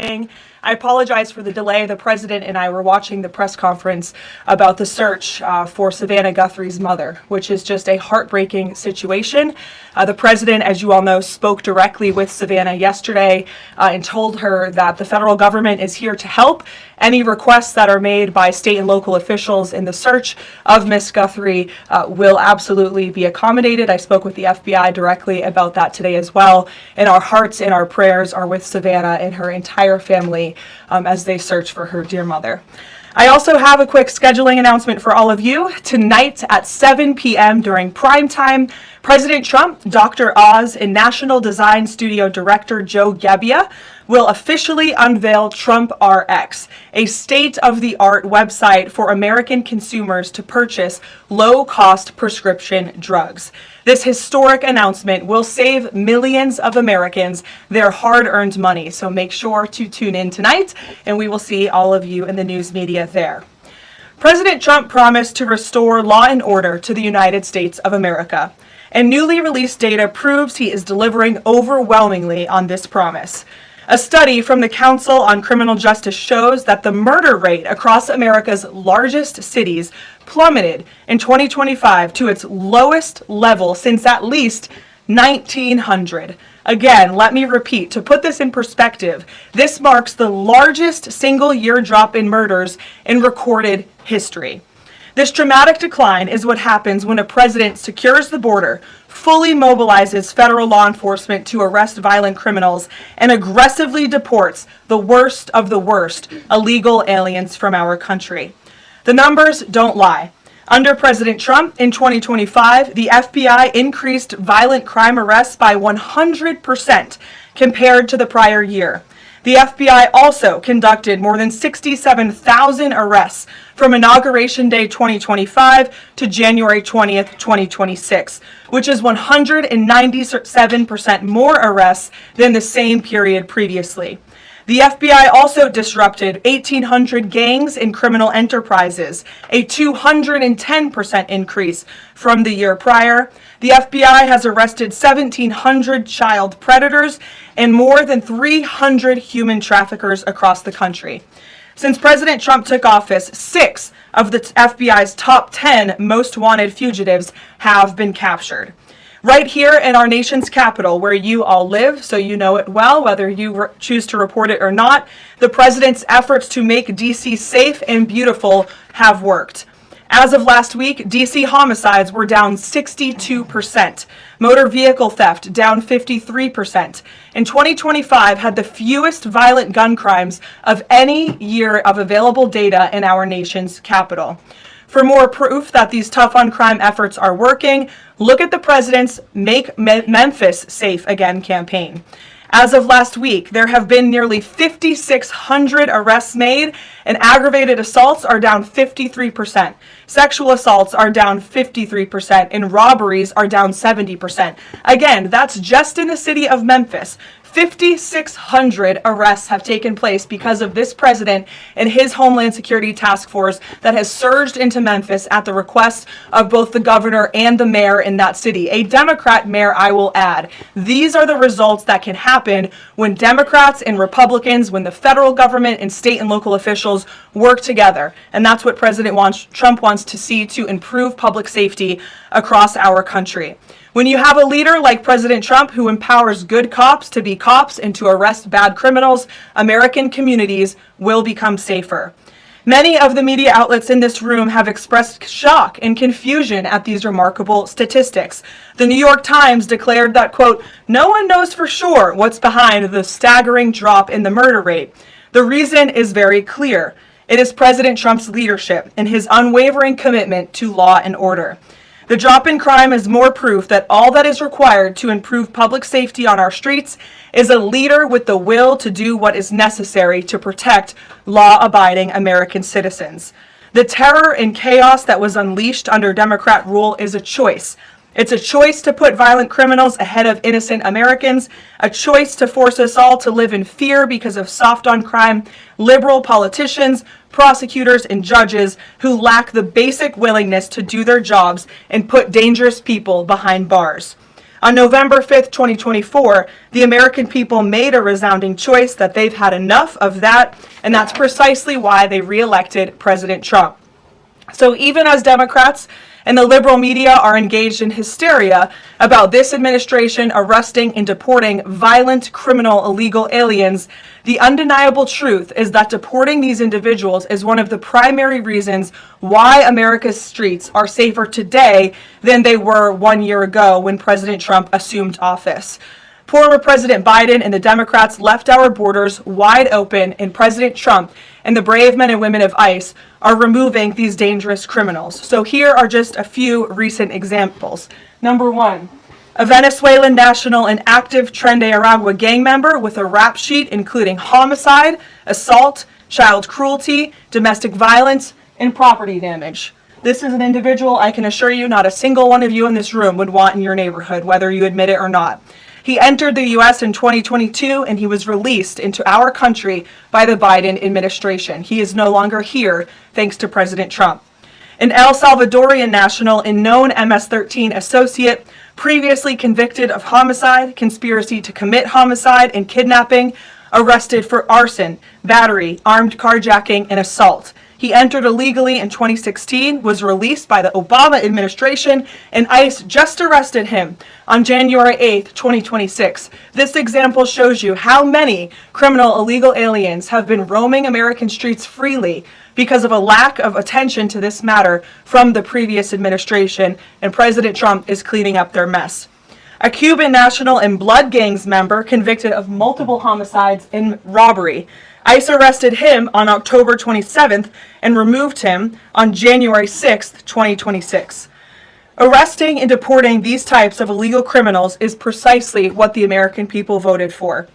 morning. I apologize for the delay. The president and I were watching the press conference about the search for Savannah Guthrie's mother, which is just a heartbreaking situation. The president, as you all know, spoke directly with Savannah yesterday and told her that the federal government is here to help. Any requests that are made by state and local officials in the search of Miss Guthrie will absolutely be accommodated. I spoke with the FBI directly about that today as well. And our hearts and our prayers are with Savannah and her entire family as they search for her dear mother. I also have a quick scheduling announcement for all of you. Tonight at 7 p.m. during prime time, President Trump, Dr. Oz, and National Design Studio Director Joe Gebbia will officially unveil Trump RX, a state-of-the-art website for American consumers to purchase low-cost prescription drugs. This historic announcement will save millions of Americans their hard-earned money, so make sure to tune in tonight, and we will see all of you in the news media there. President Trump promised to restore law and order to the United States of America, and newly released data proves he is delivering overwhelmingly on this promise. A study from the Council on Criminal Justice shows that the murder rate across America's largest cities plummeted in 2025 to its lowest level since at least 1900. Again, let me repeat, to put this in perspective, this marks the largest single-year drop in murders in recorded history. This dramatic decline is what happens when a president secures the border, fully mobilizes federal law enforcement to arrest violent criminals, and aggressively deports the worst of the worst illegal aliens from our country. The numbers don't lie. Under President Trump in 2025, the FBI increased violent crime arrests by 100% compared to the prior year. The FBI also conducted more than 67,000 arrests from Inauguration Day 2025 to January 20th, 2026, which is 197% more arrests than the same period previously. The FBI also disrupted 1,800 gangs and criminal enterprises, a 210% increase from the year prior. The FBI has arrested 1,700 child predators and more than 300 human traffickers across the country. Since President Trump took office, 6 of the FBI's top 10 most wanted fugitives have been captured. Right here in our nation's capital, where you all live, so you know it well, whether you choose to report it or not, the president's efforts to make D.C. safe and beautiful have worked. As of last week, D.C. homicides were down 62%, motor vehicle theft down 53%, and 2025 had the fewest violent gun crimes of any year of available data in our nation's capital. For more proof that these tough on crime efforts are working, look at the president's Make Memphis Safe Again campaign. As of last week, there have been nearly 5,600 arrests made, and aggravated assaults are down 53%. Sexual assaults are down 53%, and robberies are down 70%. Again, that's just in the city of Memphis. 5,600 arrests have taken place because of this president and his Homeland Security Task Force that has surged into Memphis at the request of both the governor and the mayor in that city. A Democrat mayor, I will add. These are the results that can happen when Democrats and Republicans, when the federal government and state and local officials work together. And that's what Trump wants to see to improve public safety across our country. When you have a leader like President Trump who empowers good cops to be cops and to arrest bad criminals, American communities will become safer. Many of the media outlets in this room have expressed shock and confusion at these remarkable statistics. The New York Times declared that, quote, "No one knows for sure what's behind the staggering drop in the murder rate. The reason is very clear. It is President Trump's leadership and his unwavering commitment to law and order. The drop in crime is more proof that all that is required to improve public safety on our streets is a leader with the will to do what is necessary to protect law-abiding American citizens. The terror and chaos that was unleashed under Democrat rule is a choice. It's a choice to put violent criminals ahead of innocent Americans, a choice to force us all to live in fear because of soft on crime, liberal politicians, prosecutors, and judges who lack the basic willingness to do their jobs and put dangerous people behind bars. On November 5th, 2024, the American people made a resounding choice that they've had enough of that, and that's precisely why they re-elected President Trump. So even as Democrats and the liberal media are engaged in hysteria about this administration arresting and deporting violent, criminal, illegal aliens, the undeniable truth is that deporting these individuals is one of the primary reasons why America's streets are safer today than they were 1 year ago when President Trump assumed office. Former President Biden and the Democrats left our borders wide open, and President Trump and the brave men and women of ICE are removing these dangerous criminals. So here are just a few recent examples. Number one, a Venezuelan national and active Tren de Aragua gang member with a rap sheet including homicide, assault, child cruelty, domestic violence, and property damage. This is an individual I can assure you not a single one of you in this room would want in your neighborhood, whether you admit it or not. He entered the U.S. in 2022, and he was released into our country by the Biden administration. He is no longer here, thanks to President Trump. An El Salvadorian national and known MS-13 associate, previously convicted of homicide, conspiracy to commit homicide, and kidnapping, arrested for arson, battery, armed carjacking, and assault. He entered illegally in 2016, was released by the Obama administration, and ICE just arrested him on January 8th, 2026. This example shows you how many criminal illegal aliens have been roaming American streets freely because of a lack of attention to this matter from the previous administration, and President Trump is cleaning up their mess. A Cuban national and blood gangs member convicted of multiple homicides and robbery. ICE arrested him on October 27th and removed him on January 6th, 2026. Arresting and deporting these types of illegal criminals is precisely what the American people voted for.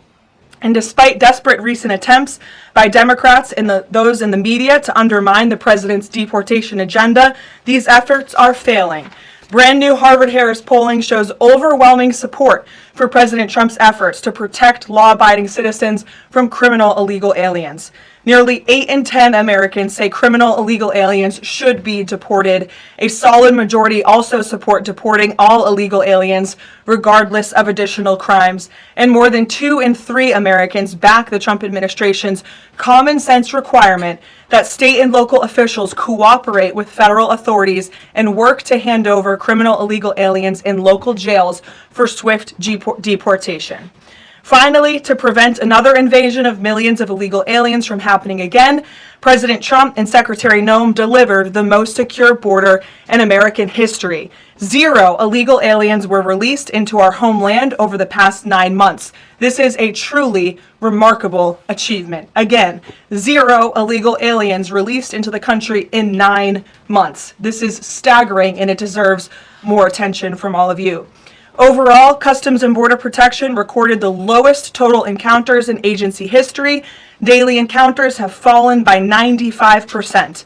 And despite desperate recent attempts by Democrats and those in the media to undermine the president's deportation agenda, these efforts are failing. Brand new Harvard-Harris polling shows overwhelming support for President Trump's efforts to protect law-abiding citizens from criminal illegal aliens. Nearly 8 in 10 Americans say criminal illegal aliens should be deported. A solid majority also support deporting all illegal aliens, regardless of additional crimes. And more than 2 in 3 Americans back the Trump administration's common sense requirement that state and local officials cooperate with federal authorities and work to hand over criminal illegal aliens in local jails for swift deportation. Finally, to prevent another invasion of millions of illegal aliens from happening again, President Trump and Secretary Noem delivered the most secure border in American history. 0 illegal aliens were released into our homeland over the past 9 months. This is a truly remarkable achievement. Again, 0 illegal aliens released into the country in 9 months. This is staggering, and it deserves more attention from all of you. Overall, Customs and Border Protection recorded the lowest total encounters in agency history. Daily encounters have fallen by 95%.